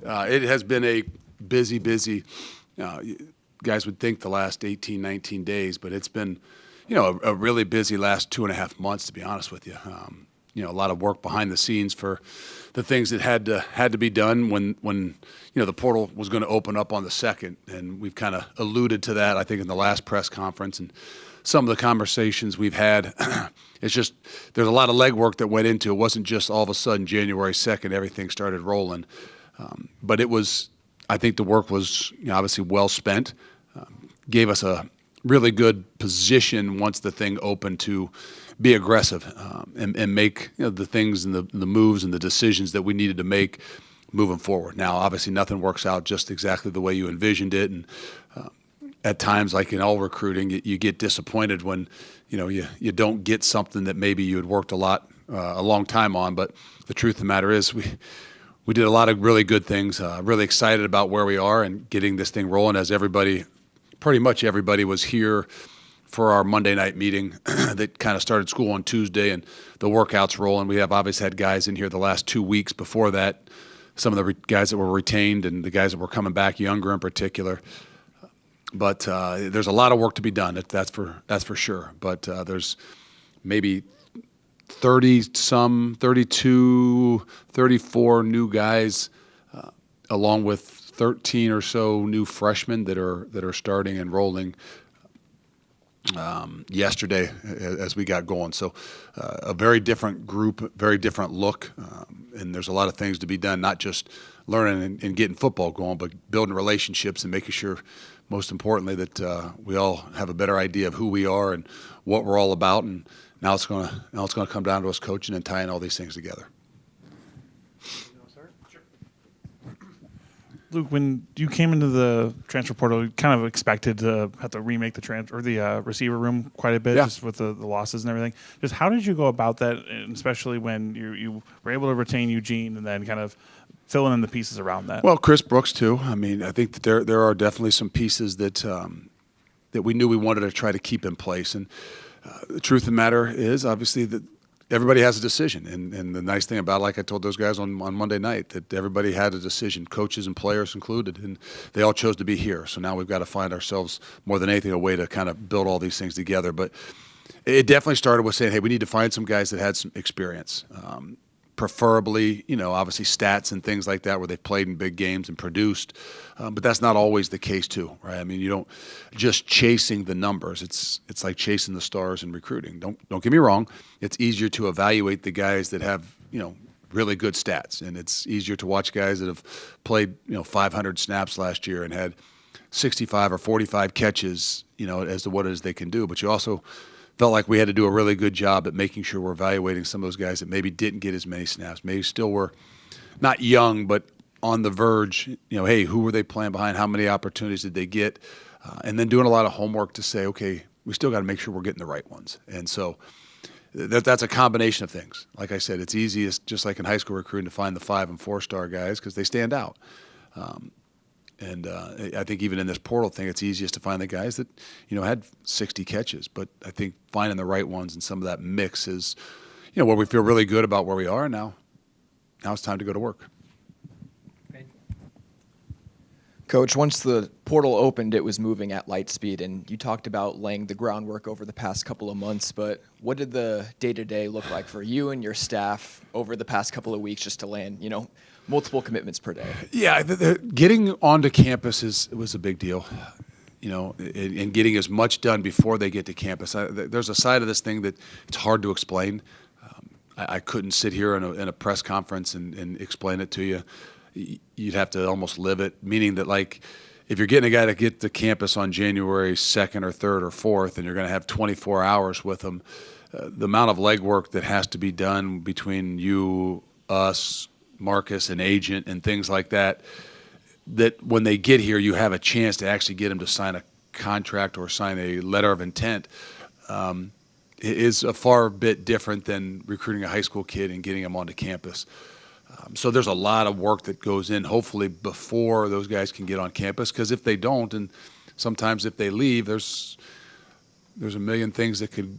It has been a busy, you guys would think the last 18, 19 days, but it's been, a really busy last 2.5 months, to be honest with you. A lot of work behind the scenes for the things that had to be done when the portal was going to open up on the 2nd, and we've kind of alluded to that, I think, in the last press conference and some of the conversations we've had. It's just there's a lot of legwork that went into it. It wasn't just all of a sudden January 2nd everything started rolling, but it was. I think the work was obviously well spent. Gave us a really good position once the thing opened to be aggressive and make the things and the moves and the decisions that we needed to make moving forward. Now, obviously, nothing works out just exactly the way you envisioned it, and at times, like in all recruiting, you get disappointed when you don't get something that maybe you had worked a long time on. But the truth of the matter is, we did a lot of really good things. Really excited about where we are and getting this thing rolling. As pretty much everybody was here for our Monday night meeting that kind of started school on Tuesday, and the workouts rolling. We have obviously had guys in here the last 2 weeks before that. Some of the guys that were retained and the guys that were coming back younger in particular. But there's a lot of work to be done. That's for sure. But there's maybe 32, 34 new guys, along with 13 or so new freshmen that are starting and rolling yesterday as we got going. So a very different group, very different look, and there's a lot of things to be done, not just learning and getting football going, but building relationships and making sure, most importantly, that we all have a better idea of who we are and what we're all about. And now it's going to come down to us coaching and tying all these things together. Luke, when you came into the transfer portal, you kind of expected to have to remake the receiver room quite a bit, just with the losses and everything. Just how did you go about that, and especially when you were able to retain Eugene and then kind of filling in the pieces around that? Well, Chris Brooks too. I mean, I think that there are definitely some pieces that we knew we wanted to try to keep in place. And the truth of the matter is, obviously, that everybody has a decision. And the nice thing about it, like I told those guys on Monday night, that everybody had a decision, coaches and players included, and they all chose to be here. So now we've got to find ourselves, more than anything, a way to kind of build all these things together. But it definitely started with saying, hey, we need to find some guys that had some experience. Preferably, obviously stats and things like that where they've played in big games and produced. But that's not always the case too, right? I mean, you don't just chasing the numbers. It's like chasing the stars in recruiting. Don't get me wrong. It's easier to evaluate the guys that have, really good stats. And it's easier to watch guys that have played, 500 snaps last year and had 65 or 45 catches, as to what it is they can do. But you also felt like we had to do a really good job at making sure we're evaluating some of those guys that maybe didn't get as many snaps, maybe still were not young, but on the verge. Hey, who were they playing behind? How many opportunities did they get? And then doing a lot of homework to say, okay, we still got to make sure we're getting the right ones. And so that's a combination of things. Like I said, it's easiest, just like in high school recruiting, to find the 5- and 4-star guys because they stand out. And I think even in this portal thing, it's easiest to find the guys that, had 60 catches. But I think finding the right ones and some of that mix is, where we feel really good about where we are. And now it's time to go to work. Coach, once the portal opened, it was moving at light speed, and you talked about laying the groundwork over the past couple of months, but what did the day-to-day look like for you and your staff over the past couple of weeks just to land, multiple commitments per day? Yeah, getting onto campus was a big deal, and getting as much done before they get to campus. There's a side of this thing that it's hard to explain. I couldn't sit here in a press conference and explain it to you. You'd have to almost live it, meaning that, like, if you're getting a guy to get to campus on January 2nd or 3rd or 4th and you're going to have 24 hours with them, the amount of legwork that has to be done between you, us, Marcus, and agent and things like that when they get here, you have a chance to actually get them to sign a contract or sign a letter of intent, is a far bit different than recruiting a high school kid and getting them onto campus. So there's a lot of work that goes in, hopefully, before those guys can get on campus. Because if they don't, and sometimes if they leave, there's a million things that could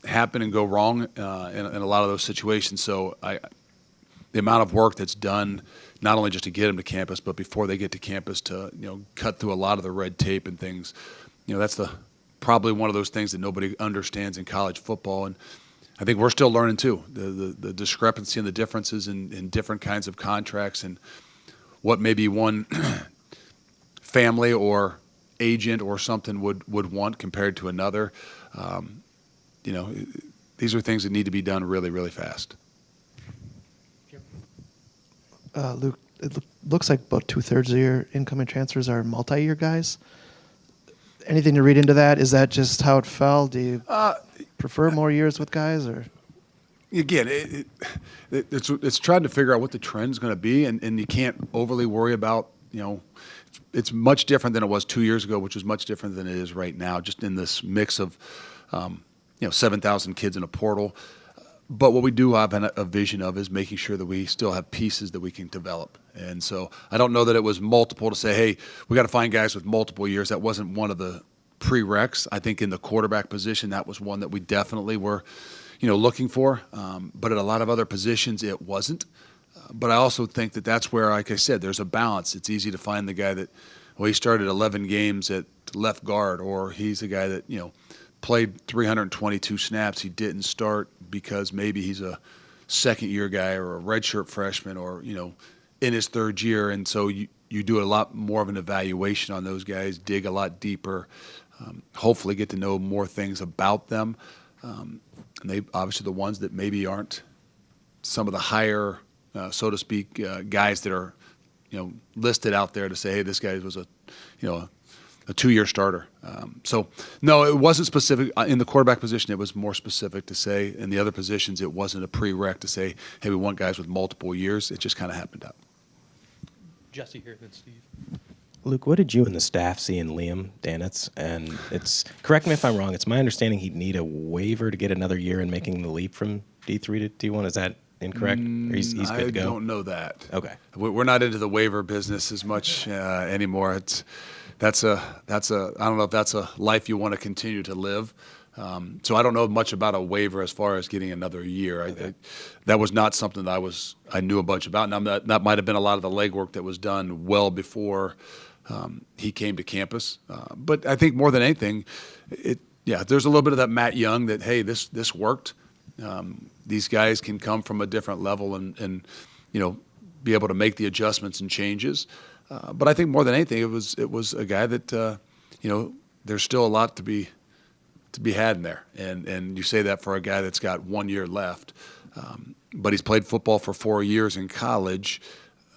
happen and go wrong in a lot of those situations. So the amount of work that's done not only just to get them to campus, but before they get to campus to, cut through a lot of the red tape and things. That's probably one of those things that nobody understands in college football. And I think we're still learning too, the discrepancy and the differences in different kinds of contracts and what maybe one family or agent or something would want compared to another. These are things that need to be done really, really fast. Luke, looks like about 2/3 of your incoming transfers are multi-year guys. Anything to read into that? Is that just how it fell? Do you prefer more years with guys, or? Again, it's trying to figure out what the trend's going to be, and you can't overly worry about, it's much different than it was 2 years ago, which is much different than it is right now, just in this mix of, 7,000 kids in a portal. But what we do have a vision of is making sure that we still have pieces that we can develop. And so I don't know that it was multiple to say, hey, we got to find guys with multiple years. That wasn't one of the prereqs. I think in the quarterback position, that was one that we definitely were, looking for. But at a lot of other positions, it wasn't. But I also think that that's where, like I said, there's a balance. It's easy to find the guy that, he started 11 games at left guard, or he's a guy that, played 322 snaps. He didn't start because maybe he's a second-year guy or a redshirt freshman or, in his third year. And so you do a lot more of an evaluation on those guys, dig a lot deeper, hopefully get to know more things about them. And they obviously the ones that maybe aren't some of the higher, so to speak, guys that are, listed out there to say, hey, this guy was a 2-year starter. So no, it wasn't specific in the quarterback position. It was more specific to say in the other positions, it wasn't a prereq to say, hey, we want guys with multiple years. It just kind of happened up. Jesse here, then Steve. Luke, what did you and the staff see in Liam Daents? And correct me if I'm wrong, it's my understanding he'd need a waiver to get another year in making the leap from D3 to D1. Is that incorrect? Or he's good to go? I don't know that. Okay. We're not into the waiver business as much anymore. That's I don't know if that's a life you want to continue to live. So I don't know much about a waiver as far as getting another year. Okay. That was not something that I knew a bunch about. Now that might have been a lot of the legwork that was done well before he came to campus. But I think more than anything, there's a little bit of that Matt Young that, hey, this worked. These guys can come from a different level and be able to make the adjustments and changes. But I think more than anything, it was a guy that there's still a lot to be had in there, and you say that for a guy that's got 1 year left, but he's played football for 4 years in college,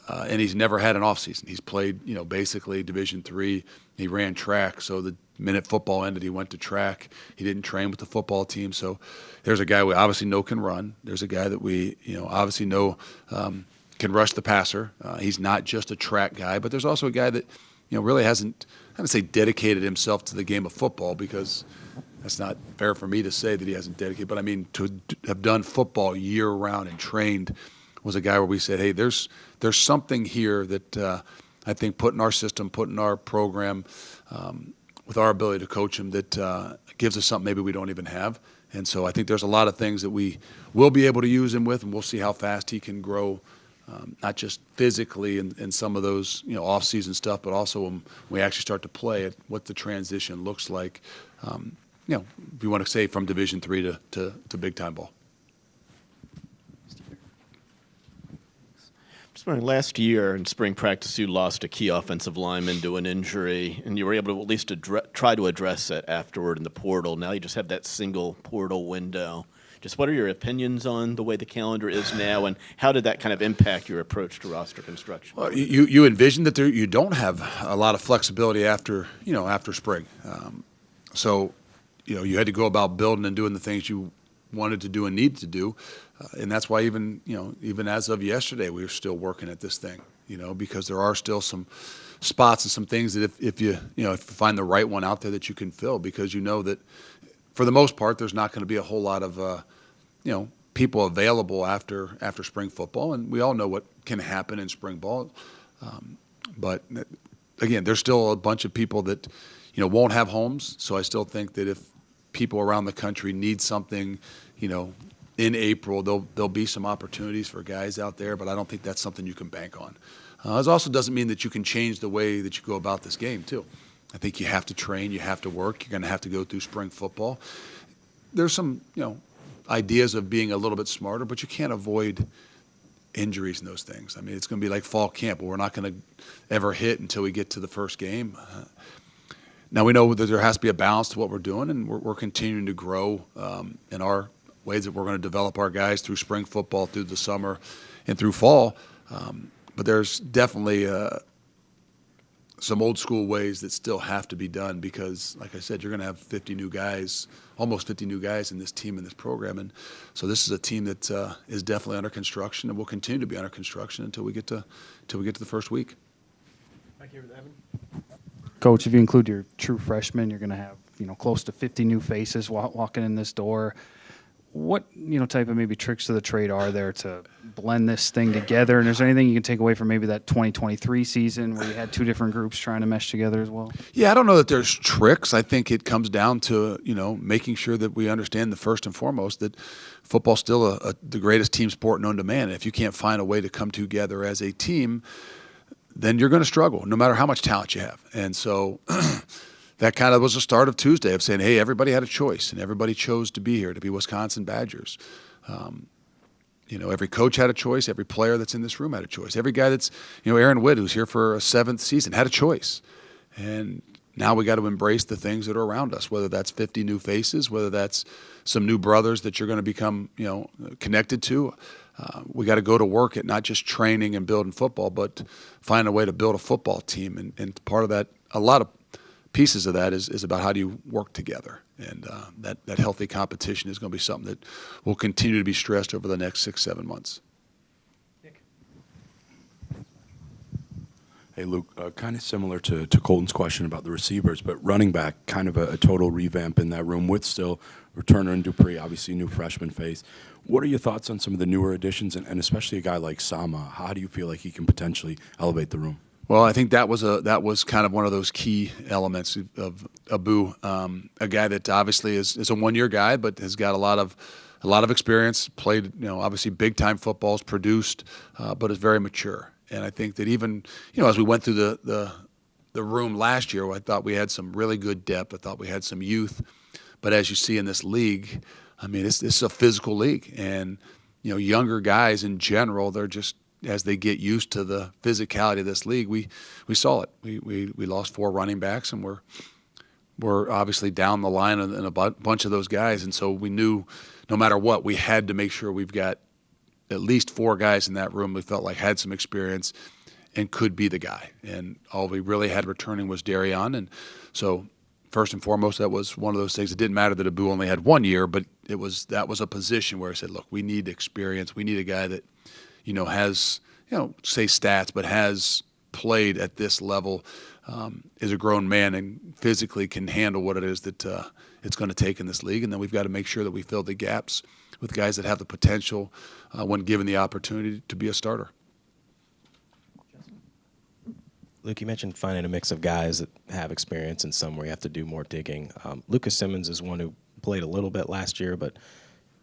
and he's never had an off season. He's played basically Division III. He ran track, so the minute football ended, he went to track. He didn't train with the football team, so there's a guy we obviously know can run. There's a guy that we obviously know can rush the passer. He's not just a track guy, but there's also a guy that really hasn't, I would say, dedicated himself to the game of football, because that's not fair for me to say that he hasn't dedicated. But I mean, to have done football year round and trained was a guy where we said, hey, there's something here that I think put in our system, put in our program, with our ability to coach him, that gives us something maybe we don't even have. And so I think there's a lot of things that we will be able to use him with, and we'll see how fast he can grow. Not just physically in some of those off-season stuff, but also when we actually start to play it, what the transition looks like. If you want to say from Division III to big-time ball. Just wondering, last year in spring practice, you lost a key offensive lineman to an injury, and you were able to at least try to address it afterward in the portal. Now you just have that single portal window. Just what are your opinions on the way the calendar is now, and how did that kind of impact your approach to roster construction? Well, you envision that you don't have a lot of flexibility after spring. So you had to go about building and doing the things you wanted to do and needed to do, and that's why even as of yesterday, we were still working at this thing. Because there are still some spots and some things that if you find the right one out there that you can fill, because that for the most part there's not going to be a whole lot of people available after spring football, and we all know what can happen in spring ball. But again, there's still a bunch of people that won't have homes, so I still think that if people around the country need something in in April, there'll be some opportunities for guys out there, but I don't think that's something you can bank on. It also doesn't mean that you can change the way that you go about this game, too. I think you have to train, you have to work, you're going to have to go through spring football. There's some, ideas of being a little bit smarter, but you can't avoid injuries and those things. I mean, it's going to be like fall camp, where we're not going to ever hit until we get to the first game. Now we know that there has to be a balance to what we're doing, and we're continuing to grow in our ways that we're going to develop our guys through spring football, through the summer, and through fall. But there's definitely some old school ways that still have to be done because, like I said, you're going to have 50 new guys, almost 50 new guys in this team, in this program. And so this is a team that is definitely under construction and will continue to be under construction until we get to the first week. Back here with Evan. Coach, if you include your true freshmen, you're going to have close to 50 new faces walking in this door. What type of maybe tricks of the trade are there to blend this thing together? And is there anything you can take away from maybe that 2023 season where you had two different groups trying to mesh together as well? Yeah, I don't know that there's tricks. I think it comes down to making sure that we understand the first and foremost that football's still the greatest team sport known to man. And if you can't find a way to come together as a team, then you're going to struggle, no matter how much talent you have. And so that kind of was the start of Tuesday of saying, hey, everybody had a choice, and everybody chose to be here, to be Wisconsin Badgers. Every coach had a choice. Every player that's in this room had a choice. Every guy that's, Aaron Witt, who's here for a 7th season, had a choice. And now we got to embrace the things that are around us, whether that's 50 new faces, whether that's some new brothers that you're going to become, connected to. We got to go to work at not just training and building football, but find a way to build a football team. And part of that, a lot of pieces of that is about how do you work together. And that healthy competition is going to be something that will continue to be stressed over the next 6-7 months. Hey, Luke, kind of similar to Colton's question about the receivers, but running back, kind of a total revamp in that room with still returner and Dupree, obviously new freshman face. What are your thoughts on some of the newer additions, and especially a guy like Sama? How do you feel like he can potentially elevate the room? Well, I think that was kind of one of those key elements of Abu, a guy that obviously is a one-year guy, but has got a lot of experience. Played, obviously big time footballs, produced, but is very mature. And I think that even as we went through the room last year, I thought we had some really good depth. I thought we had some youth, but as you see in this league, I mean, this is a physical league, and younger guys in general, they're just, as they get used to the physicality of this league, we saw it. We lost 4 running backs, and we're obviously down the line in a bunch of those guys. And so we knew no matter what, we had to make sure we've got at least 4 guys in that room we felt like had some experience and could be the guy. And all we really had returning was Darion. And so first and foremost, that was one of those things. It didn't matter that Abu only had 1 year, but that was a position where I said, look, we need experience. We need a guy that has, say stats, but has played at this level, is a grown man and physically can handle what it is that it's going to take in this league. And then we've got to make sure that we fill the gaps with guys that have the potential, when given the opportunity, to be a starter. Luke, you mentioned finding a mix of guys that have experience and some where you have to do more digging. Lucas Simmons is one who played a little bit last year, but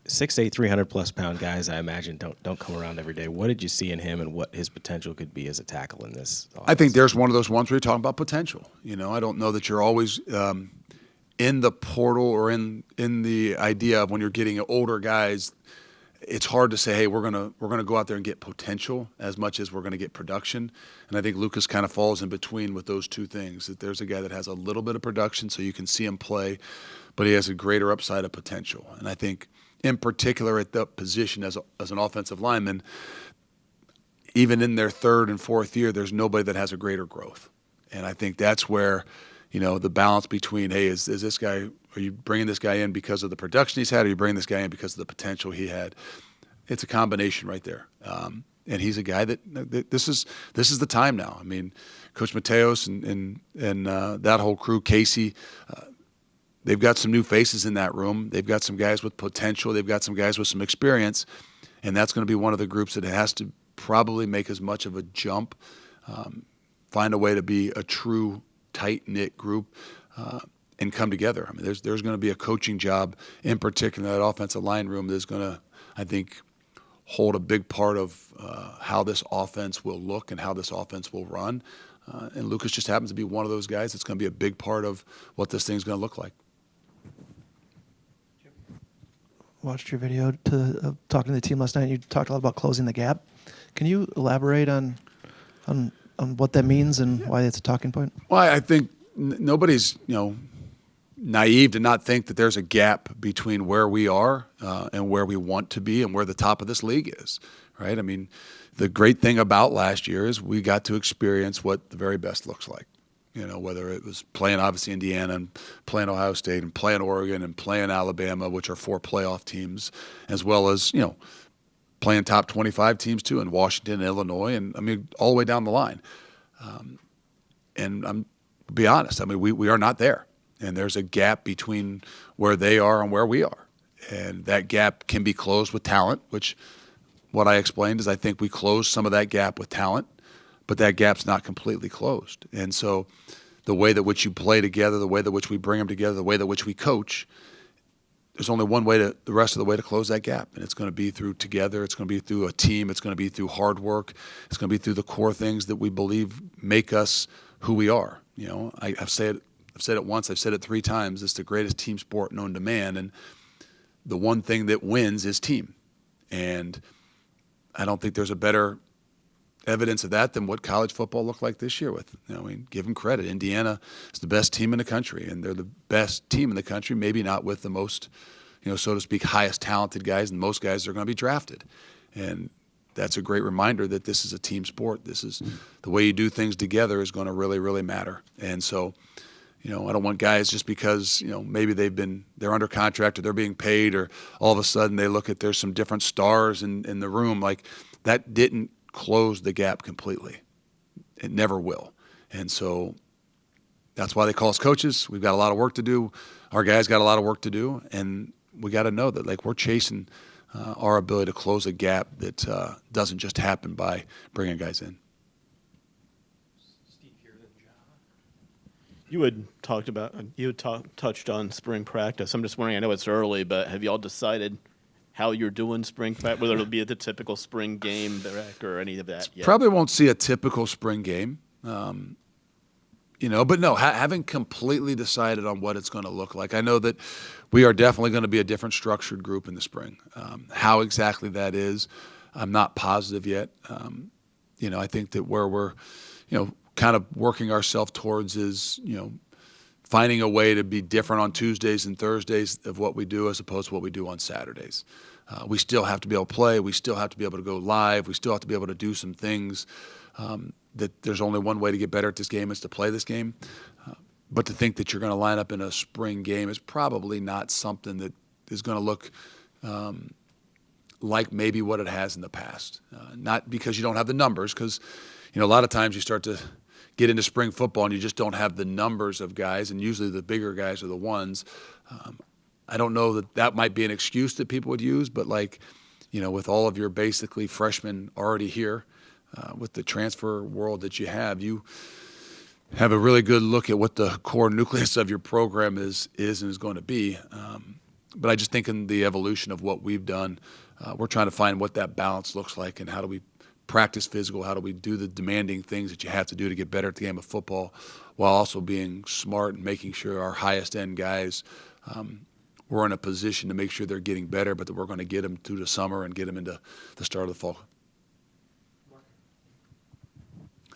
6'8", 300-plus pound guys, I imagine, don't come around every day. What did you see in him, and what his potential could be as a tackle in this offense? I think there's one of those ones where you're talking about potential. I don't know that you're always in the portal or in the idea of when you're getting older guys. It's hard to say, hey, we're gonna go out there and get potential as much as we're gonna get production. And I think Lucas kind of falls in between with those two things. That there's a guy that has a little bit of production, so you can see him play, but he has a greater upside of potential. And I think, in particular, at the position as an offensive lineman, even in their 3rd and 4th year, there's nobody that has a greater growth. And I think that's where, the balance between, hey, is this guy, are you bringing this guy in because of the production he's had, or are you bringing this guy in because of the potential he had? It's a combination right there. And he's a guy that this is the time now. I mean, Coach Mateos and that whole crew, Casey, they've got some new faces in that room. They've got some guys with potential. They've got some guys with some experience. And that's going to be one of the groups that has to probably make as much of a jump, find a way to be a true tight-knit group, and come together. I mean, there's going to be a coaching job, in particular that offensive line room, that's going to, I think, hold a big part of how this offense will look and how this offense will run. And Lucas just happens to be one of those guys that's going to be a big part of what this thing's going to look like. Watched your video talking to the team last night. You talked a lot about closing the gap. Can you elaborate on what that means and why it's a talking point? Well, I think nobody's naive to not think that there's a gap between where we are and where we want to be and where the top of this league is, right? I mean, the great thing about last year is we got to experience what the very best looks like. Whether it was playing, obviously, Indiana and playing Ohio State and playing Oregon and playing Alabama, which are 4 playoff teams, as well as, playing top 25 teams too in Washington and Illinois, and, I mean, all the way down the line. And I'm be honest, I mean, we are not there. And there's a gap between where they are and where we are. And that gap can be closed with talent, which what I explained is I think we closed some of that gap with talent, but that gap's not completely closed. And so the way that which you play together, the way that which we bring them together, the way that which we coach, there's only one way the rest of the way to close that gap. And it's going to be through together. It's going to be through a team. It's going to be through hard work. It's going to be through the core things that we believe make us who we are. I've said it once, I've said it 3 times. It's the greatest team sport known to man. And the one thing that wins is team. And I don't think there's a better evidence of that than what college football looked like this year with, give them credit. Indiana is the best team in the country, and they're the best team in the country, maybe not with the most, so to speak, highest talented guys, and most guys are going to be drafted. And that's a great reminder that this is a team sport. This is the way you do things together is going to really, really matter. And so, I don't want guys just because, maybe they're under contract or they're being paid or all of a sudden they look at there's some different stars in the room. Like, that didn't close the gap completely. It never will. And so that's why they call us coaches. We've got a lot of work to do. Our guys got a lot of work to do. And we got to know that, like, we're chasing our ability to close a gap that doesn't just happen by bringing guys in. You had touched on spring practice. I'm just wondering, I know it's early, but have you all decided how you're doing spring practice, whether it'll be the typical spring game back or any of that yet? Probably won't see a typical spring game, but no, haven't completely decided on what it's going to look like. I know that we are definitely going to be a different structured group in the spring. How exactly that is, I'm not positive yet. I think that where we're, kind of working ourselves towards is, finding a way to be different on Tuesdays and Thursdays of what we do as opposed to what we do on Saturdays. We still have to be able to play. We still have to be able to go live. We still have to be able to do some things that there's only one way to get better at this game is to play this game. But to think that you're going to line up in a spring game is probably not something that is going to look like maybe what it has in the past. Not because you don't have the numbers, because a lot of times you start to get into spring football and you just don't have the numbers of guys, and usually the bigger guys are the ones. I don't know that might be an excuse that people would use, but with all of your basically freshmen already here, with the transfer world that you have a really good look at what the core nucleus of your program is and is going to be. But I just think in the evolution of what we've done, we're trying to find what that balance looks like and how do we practice physical, how do we do the demanding things that you have to do to get better at the game of football while also being smart and making sure our highest end guys we're in a position to make sure they're getting better, but that we're going to get them through the summer and get them into the start of the fall.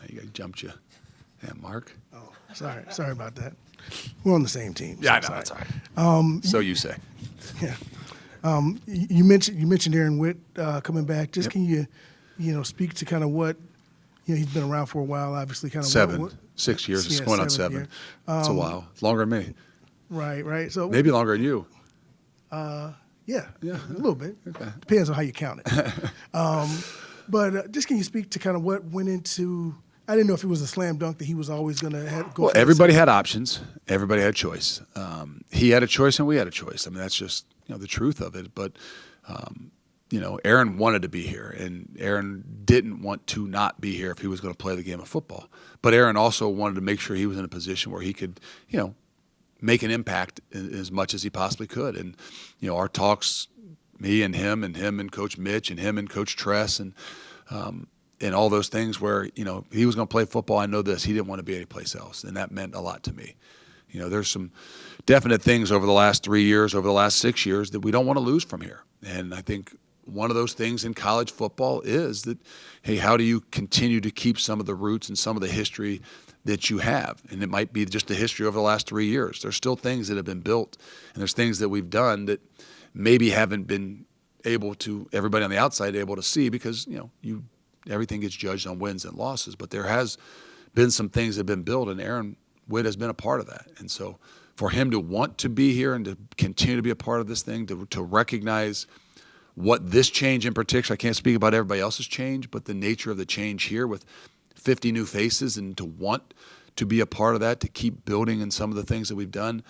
You jumped you. Yeah, Mark? Oh, sorry about that. We're on the same team. Yeah, I know, sorry. that's all right. So you say. Yeah. You mentioned Aaron Witt coming back. Just can you speak to kind of what he's been around for a while, obviously kind of 6 years. It's going on 7. Year. It's a while. It's longer than me. Right. So maybe longer than you. Yeah, a little bit. Okay. Depends on how you count it. But just can you speak to kind of what went into? I didn't know if it was a slam dunk that he was always going to go. Well, everybody had options. Everybody had a choice. He had a choice, and we had a choice. I mean, that's just the truth of it. But Aaron wanted to be here, and Aaron didn't want to not be here if he was going to play the game of football. But Aaron also wanted to make sure he was in a position where he could, make an impact as much as he possibly could. And our talks me and him and Coach Mitch and him and Coach Tress and all those things where, you know, he was going to play football. I know this. He didn't want to be anyplace else, and that meant a lot to me. You know, there's some definite things over the last 3 years, over the last 6 years that we don't want to lose from here. And I think one of those things in college football is that, hey, how do you continue to keep some of the roots and some of the history that you have? And it might be just the history over the last 3 years. There's still things that have been built, and there's things that we've done that maybe haven't been able to, everybody on the outside able to see, because, you know, everything gets judged on wins and losses. But there has been some things that have been built, and Aaron Witt has been a part of that. And so for him to want to be here and to continue to be a part of this thing, to recognize what this change in particular, I can't speak about everybody else's change, but the nature of the change here with 50 new faces, and to want to be a part of that, to keep building in some of the things that we've done,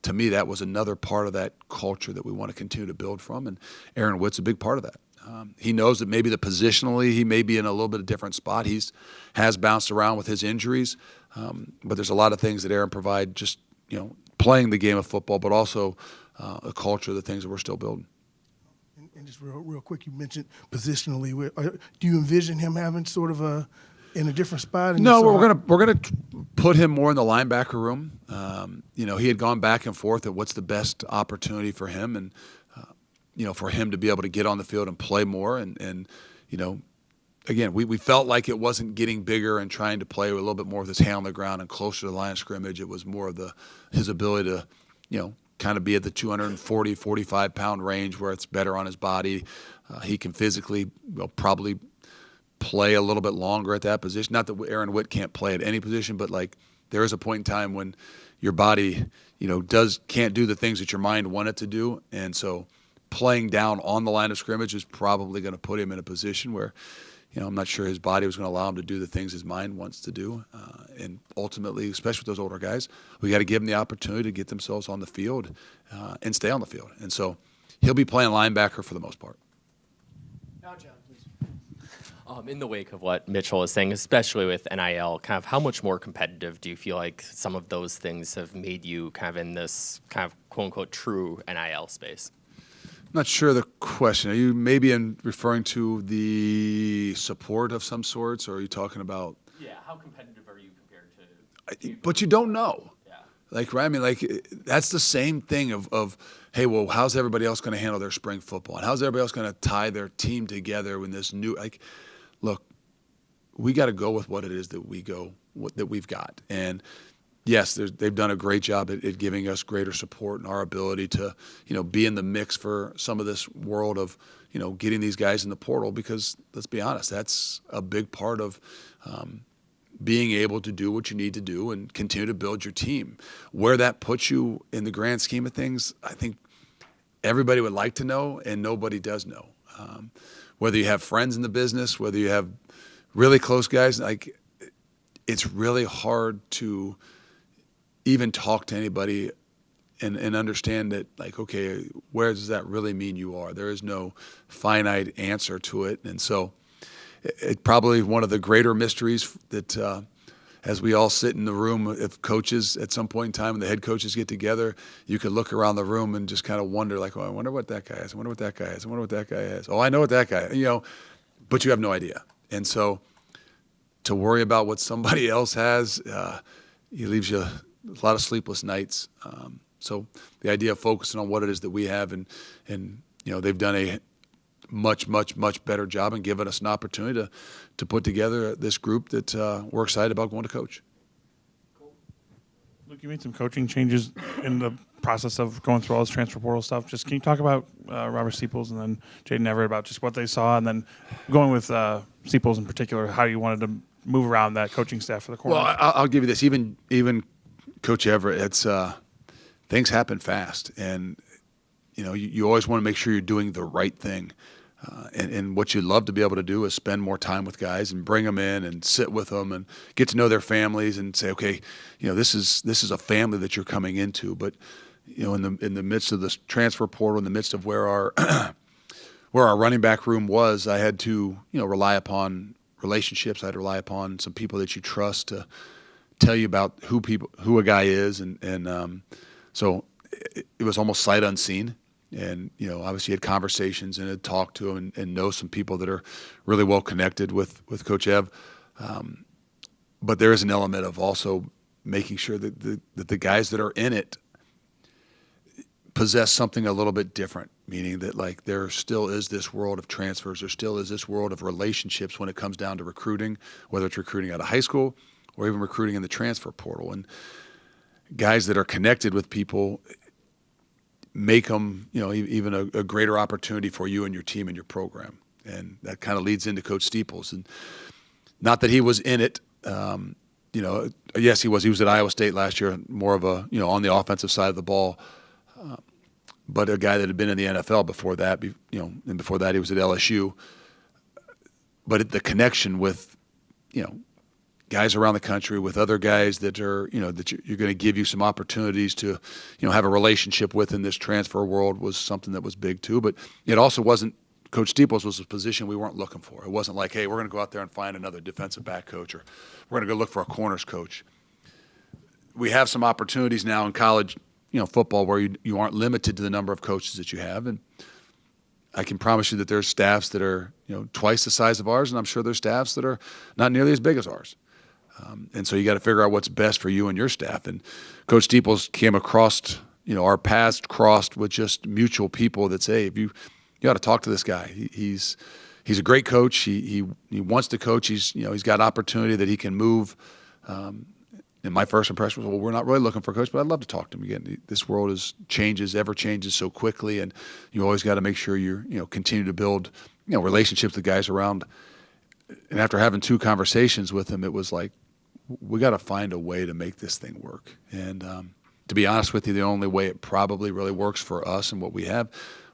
to me, that was another part of that culture that we want to continue to build from. And Aaron Witt's a big part of that. He knows that maybe positionally he may be in a little bit of different spot. Has bounced around with his injuries, but there's a lot of things that Aaron provide, just, you know, playing the game of football, but also a culture of the things that we're still building. And just real quick, you mentioned positionally. Do you envision him having sort of in a different spot? No, we're gonna put him more in the linebacker room. You know, he had gone back and forth at what's the best opportunity for him, and you know, for him to be able to get on the field and play more. And you know, again, we felt like it wasn't getting bigger and trying to play a little bit more with his hand on the ground and closer to the line of scrimmage. It was more of his ability to, you know, kind of be at the 240, 45-pound range where it's better on his body. He can physically, probably play a little bit longer at that position. Not that Aaron Witt can't play at any position, but like there is a point in time when your body, you know, can't do the things that your mind wanted to do. And so playing down on the line of scrimmage is probably going to put him in a position where, you know, I'm not sure his body was going to allow him to do the things his mind wants to do. And ultimately, especially with those older guys, we got to give them the opportunity to get themselves on the field and stay on the field. And so he'll be playing linebacker for the most part. Now, John, please. In the wake of what Mitchell is saying, especially with NIL, kind of how much more competitive do you feel like some of those things have made you kind of in this kind of quote-unquote true NIL space? I'm not sure the question. Are you maybe referring to the support of some sorts, or are you talking about? Yeah, how competitive are you compared to? But you don't know. Yeah. Like, right? I mean, like, that's the same thing of hey, well, how's everybody else going to handle their spring football? And how's everybody else going to tie their team together when this new, like, look, we got to go with what it is that we've got. And yes, they've done a great job at giving us greater support and our ability to, you know, be in the mix for some of this world of, you know, getting these guys in the portal, because let's be honest, that's a big part of being able to do what you need to do and continue to build your team. Where that puts you in the grand scheme of things, I think everybody would like to know, and nobody does know. Whether you have friends in the business, whether you have really close guys, like, it's really hard to even talk to anybody and understand that, like, okay, where does that really mean you are? There is no finite answer to it. And so it's probably one of the greater mysteries that as we all sit in the room, if coaches at some point in time, when the head coaches get together, you could look around the room and just kind of wonder, like, oh, I wonder what that guy is. I wonder what that guy is. I wonder what that guy is. Oh, I know what that guy is. You know, but you have no idea. And so to worry about what somebody else has, it leaves you a lot of sleepless nights. So the idea of focusing on what it is that we have, and you know, they've done a much better job and given us an opportunity to put together this group that we're excited about going to coach. Luke, you made some coaching changes in the process of going through all this transfer portal stuff. Just can you talk about Robert Steeples and then Jaden Everett, about just what they saw, and then going with Steeples in particular, how you wanted to move around that coaching staff for the corner? Well, I'll give you this. Even Coach Everett, it's things happen fast, and you know, you always want to make sure you're doing the right thing. And what you'd love to be able to do is spend more time with guys and bring them in and sit with them and get to know their families and say, okay, you know, this is a family that you're coming into. But you know, in the midst of this transfer portal, in the midst of where our where our running back room was, I had to, you know, rely upon relationships. I had to rely upon some people that you trust to tell you about who a guy is, and so it was almost sight unseen. and obviously had conversations and had talked to him and know some people that are really well connected with Coach Ev. But there is an element of also making sure that the guys that are in it possess something a little bit different, meaning that like there still is this world of transfers, there still is this world of relationships when it comes down to recruiting, whether it's recruiting out of high school or even recruiting in the transfer portal. And guys that are connected with people make them, even a greater opportunity for you and your team and your program. And that kind of leads into Coach Steeples. And not that he was in it, yes, he was. He was at Iowa State last year, more of a, on the offensive side of the ball. But a guy that had been in the NFL before that, and before that he was at LSU. But the connection with, guys around the country, with other guys that are, that you're going to give you some opportunities to, have a relationship with in this transfer world was something that was big too. But it also wasn't, Coach Steeples was a position we weren't looking for. It wasn't like, hey, we're going to go out there and find another defensive back coach, or we're going to go look for a corners coach. We have some opportunities now in college, football where you aren't limited to the number of coaches that you have. And I can promise you that there's staffs that are, twice the size of ours, and I'm sure there's staffs that are not nearly as big as ours. And so you got to figure out what's best for you and your staff. And Coach Steeples came across, our paths crossed with just mutual people that say, if you got to talk to this guy. He's a great coach. He wants to coach. He's got opportunity that he can move. And my first impression was, well, we're not really looking for a coach, but I'd love to talk to him again. This world ever changes so quickly, and you always got to make sure you continue to build relationships with guys around. And after having 2 conversations with him, it was like, we got to find a way to make this thing work. And to be honest with you, the only way it probably really works for us and what we have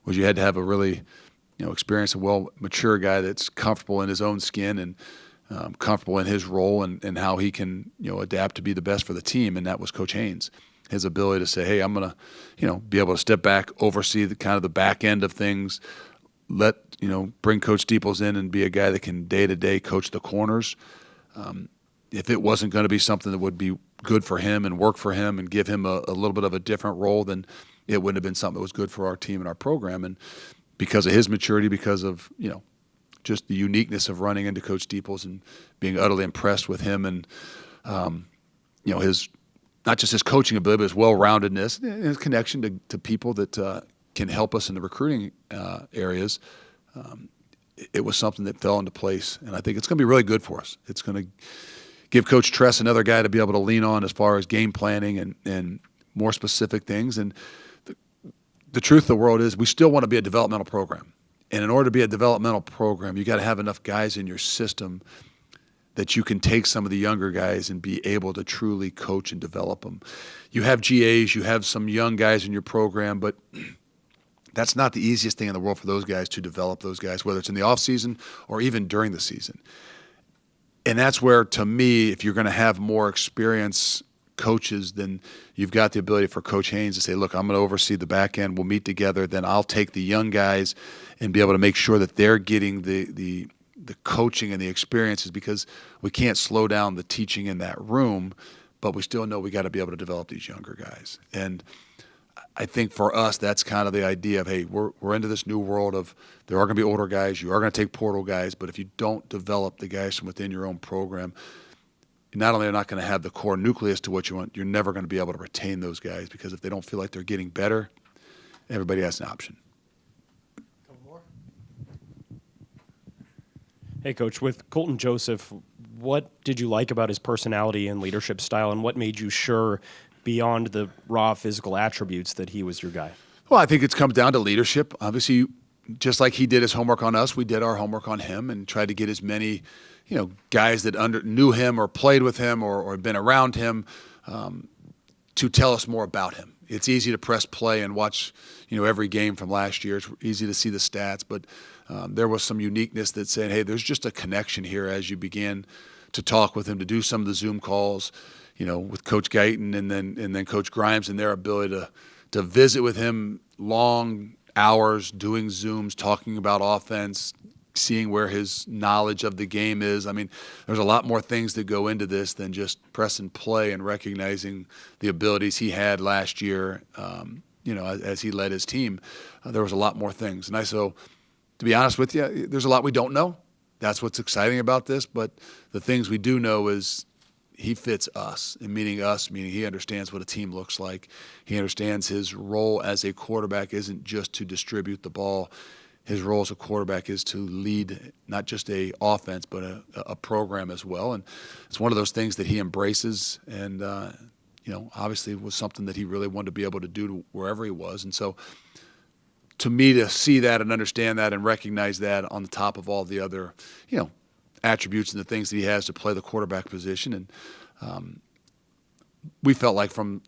was you had to have a really experienced and well mature guy that's comfortable in his own skin and comfortable in his role and how he can adapt to be the best for the team. And that was Coach Haynes, his ability to say, hey, I'm going to be able to step back, oversee the kind of the back end of things, bring Coach Steeples in and be a guy that can day-to-day coach the corners. If it wasn't going to be something that would be good for him and work for him and give him a little bit of a different role, then it wouldn't have been something that was good for our team and our program. And because of his maturity, because of just the uniqueness of running into Coach Steeples and being utterly impressed with him and his not just his coaching ability, but his well-roundedness and his connection to people that can help us in the recruiting areas. It was something that fell into place, and I think it's going to be really good for us. It's going to give Coach Tress another guy to be able to lean on as far as game planning and more specific things. And the truth of the world is we still want to be a developmental program. And in order to be a developmental program, you got to have enough guys in your system that you can take some of the younger guys and be able to truly coach and develop them. You have GAs, you have some young guys in your program, but that's not the easiest thing in the world for those guys to develop those guys, whether it's in the off season or even during the season. And that's where, to me, if you're going to have more experience coaches, then you've got the ability for Coach Haynes to say, look, I'm going to oversee the back end. We'll meet together. Then I'll take the young guys and be able to make sure that they're getting the coaching and the experiences, because we can't slow down the teaching in that room, but we still know we got to be able to develop these younger guys. And I think for us, that's kind of the idea of, hey, we're into this new world of there are going to be older guys, you are going to take portal guys, but if you don't develop the guys from within your own program, not only are not going to have the core nucleus to what you want, you're never going to be able to retain those guys, because if they don't feel like they're getting better, everybody has an option. Hey, Coach, with Colton Joseph, what did you like about his personality and leadership style, and what made you sure, beyond the raw physical attributes, that he was your guy? Well, I think it's come down to leadership. Obviously, just like he did his homework on us, we did our homework on him and tried to get as many guys that knew him or played with him or had been around him to tell us more about him. It's easy to press play and watch, every game from last year. It's easy to see the stats, but there was some uniqueness that said, hey, there's just a connection here as you began to talk with him, to do some of the Zoom calls, with Coach Guyton and then Coach Grimes, and their ability to visit with him long hours, doing Zooms, talking about offense, seeing where his knowledge of the game is. I mean, there's a lot more things that go into this than just press and play and recognizing the abilities he had last year, as he led his team, there was a lot more things. And so, to be honest with you, there's a lot we don't know. That's what's exciting about this. But the things we do know is he fits us, and meaning he understands what a team looks like. He understands his role as a quarterback isn't just to distribute the ball. His role as a quarterback is to lead not just a offense, but a program as well. And it's one of those things that he embraces, and obviously was something that he really wanted to be able to do wherever he was. And so, to me, to see that and understand that and recognize that on the top of all the other, attributes and the things that he has to play the quarterback position, and we felt like from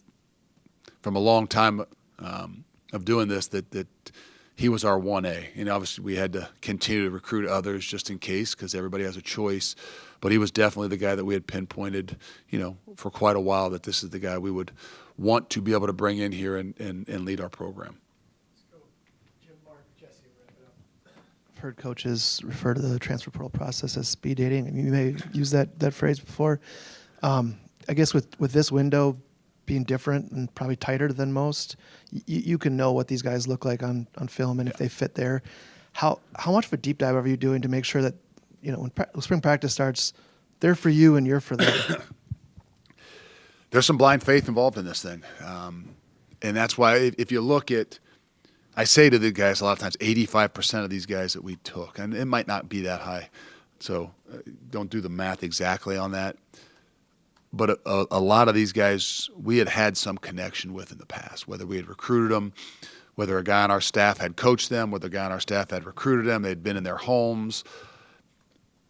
a long time of doing this that he was our 1A. And obviously we had to continue to recruit others just in case, because everybody has a choice. But he was definitely the guy that we had pinpointed, for quite a while, that this is the guy we would want to be able to bring in here and lead our program. I've heard coaches refer to the transfer portal process as speed dating. I mean, you may use that phrase before. I guess with this window being different and probably tighter than most, you can know what these guys look like on film and if they fit there. How much of a deep dive are you doing to make sure that when spring practice starts, they're for you and you're for them? There's some blind faith involved in this thing, and that's why if you look at, I say to the guys a lot of times, 85% of these guys that we took, and it might not be that high, so don't do the math exactly on that. But a lot of these guys we had some connection with in the past, whether we had recruited them, whether a guy on our staff had coached them, whether a guy on our staff had recruited them, they'd been in their homes.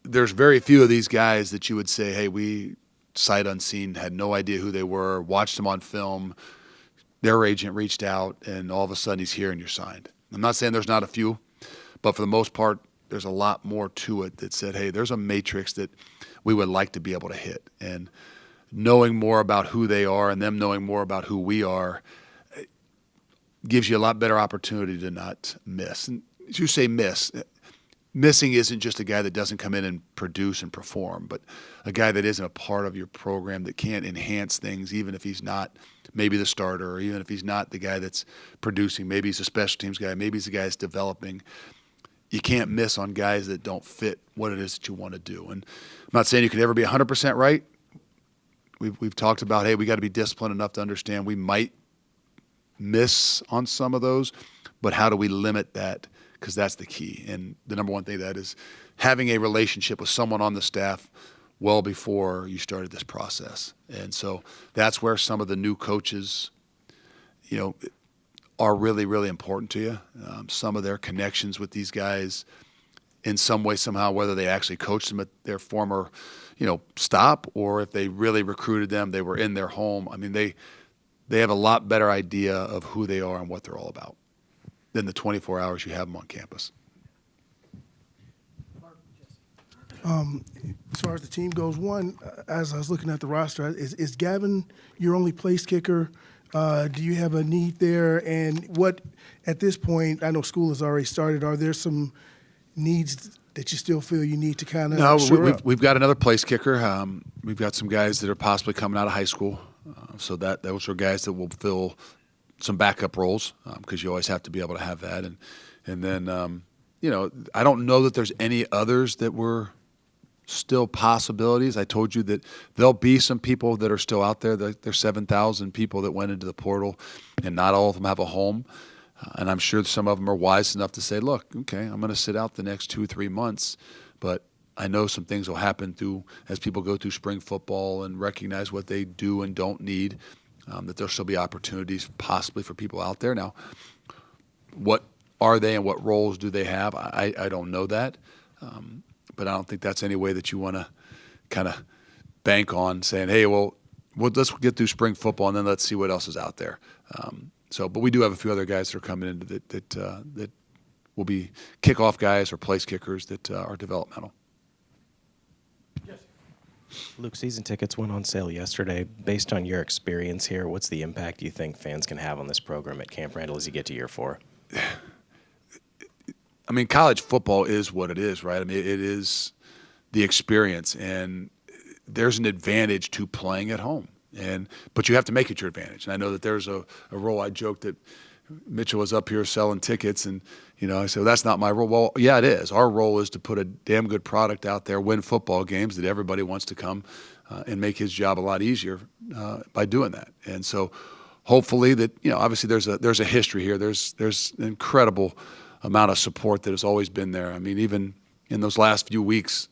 There's very few of these guys that you would say, hey, we sight unseen, had no idea who they were, watched them on film, their agent reached out, and all of a sudden he's here and you're signed. I'm not saying there's not a few, but for the most part, there's a lot more to it that said, hey, there's a matrix that we would like to be able to hit. And knowing more about who they are and them knowing more about who we are gives you a lot better opportunity to not miss. And as you say missing isn't just a guy that doesn't come in and produce and perform, but a guy that isn't a part of your program, that can't enhance things, even if he's not maybe the starter, or even if he's not the guy that's producing. Maybe he's a special teams guy. Maybe he's the guy that's developing. You can't miss on guys that don't fit what it is that you want to do. And I'm not saying you can ever be 100% right. We've talked about, hey, we got to be disciplined enough to understand we might miss on some of those, but how do we limit that? Because that's the key. And the number one thing that is having a relationship with someone on the staff well before you started this process. And so that's where some of the new coaches, are really, really important to you. Some of their connections with these guys in some way, somehow, whether they actually coached them at their former stop, or if they really recruited them, they were in their home. I mean, they have a lot better idea of who they are and what they're all about than the 24 hours you have them on campus. As far as the team goes, as I was looking at the roster, is Gavin your only place kicker? Do you have a need there? And what, at this point, I know school has already started, are there some needs that you still feel you need to kind of we've got another place kicker. We've got some guys that are possibly coming out of high school. So those are guys that will fill some backup roles, because you always have to be able to have that. And then, I don't know that there's any others that were still possibilities. I told you that there'll be some people that are still out there. There's 7,000 people that went into the portal, and not all of them have a home. And I'm sure some of them are wise enough to say, look, okay, I'm going to sit out the next 2-3 months, but I know some things will happen as people go through spring football and recognize what they do and don't need, that there'll still be opportunities possibly for people out there. Now, what are they and what roles do they have? I don't know that, but I don't think that's any way that you want to kind of bank on saying, hey, well, let's get through spring football and then let's see what else is out there. But we do have a few other guys that are coming in that will be kickoff guys or place kickers that are developmental. Luke, season tickets went on sale yesterday. Based on your experience here, what's the impact you think fans can have on this program at Camp Randall as you get to year 4? I mean, college football is what it is, right? I mean, it is the experience, and there's an advantage to playing at home. But you have to make it your advantage. And I know that there's a role. I joked that Mitchell was up here selling tickets, and I said, well, that's not my role. Well, yeah, it is. Our role is to put a damn good product out there, win football games that everybody wants to come, and make his job a lot easier by doing that. And so, hopefully, that obviously there's a history here. There's an incredible amount of support that has always been there. I mean, even in those last few weeks,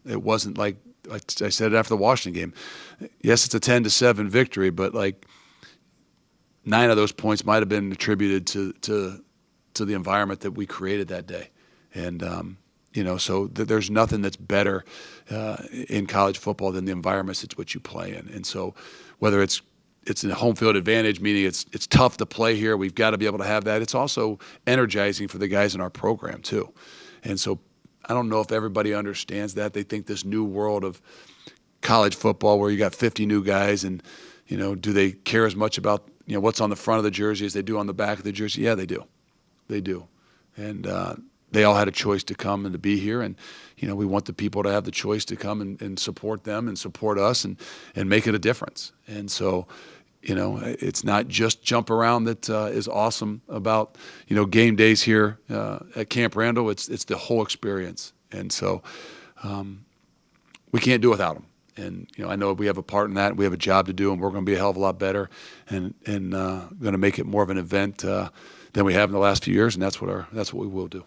it wasn't like I said it after the Washington game. Yes, it's a 10-7 victory, but 9 of those points might have been attributed to the environment that we created that day. And, so there's nothing that's better in college football than the environments it's what you play in. And so whether it's a home field advantage, meaning it's tough to play here, we've got to be able to have that. It's also energizing for the guys in our program too. And so I don't know if everybody understands that. They think this new world of college football where you got 50 new guys and, do they care as much about what's on the front of the jersey as they do on the back of the jersey? Yeah, they do. They do. And they all had a choice to come and to be here. And, we want the people to have the choice to come and support them and support us and make it a difference. And so, it's not just jump around that is awesome about, game days here at Camp Randall. It's the whole experience. And so we can't do without them. And I know we have a part in that. We have a job to do, and we're going to be a hell of a lot better, and going to make it more of an event than we have in the last few years. And that's what we will do.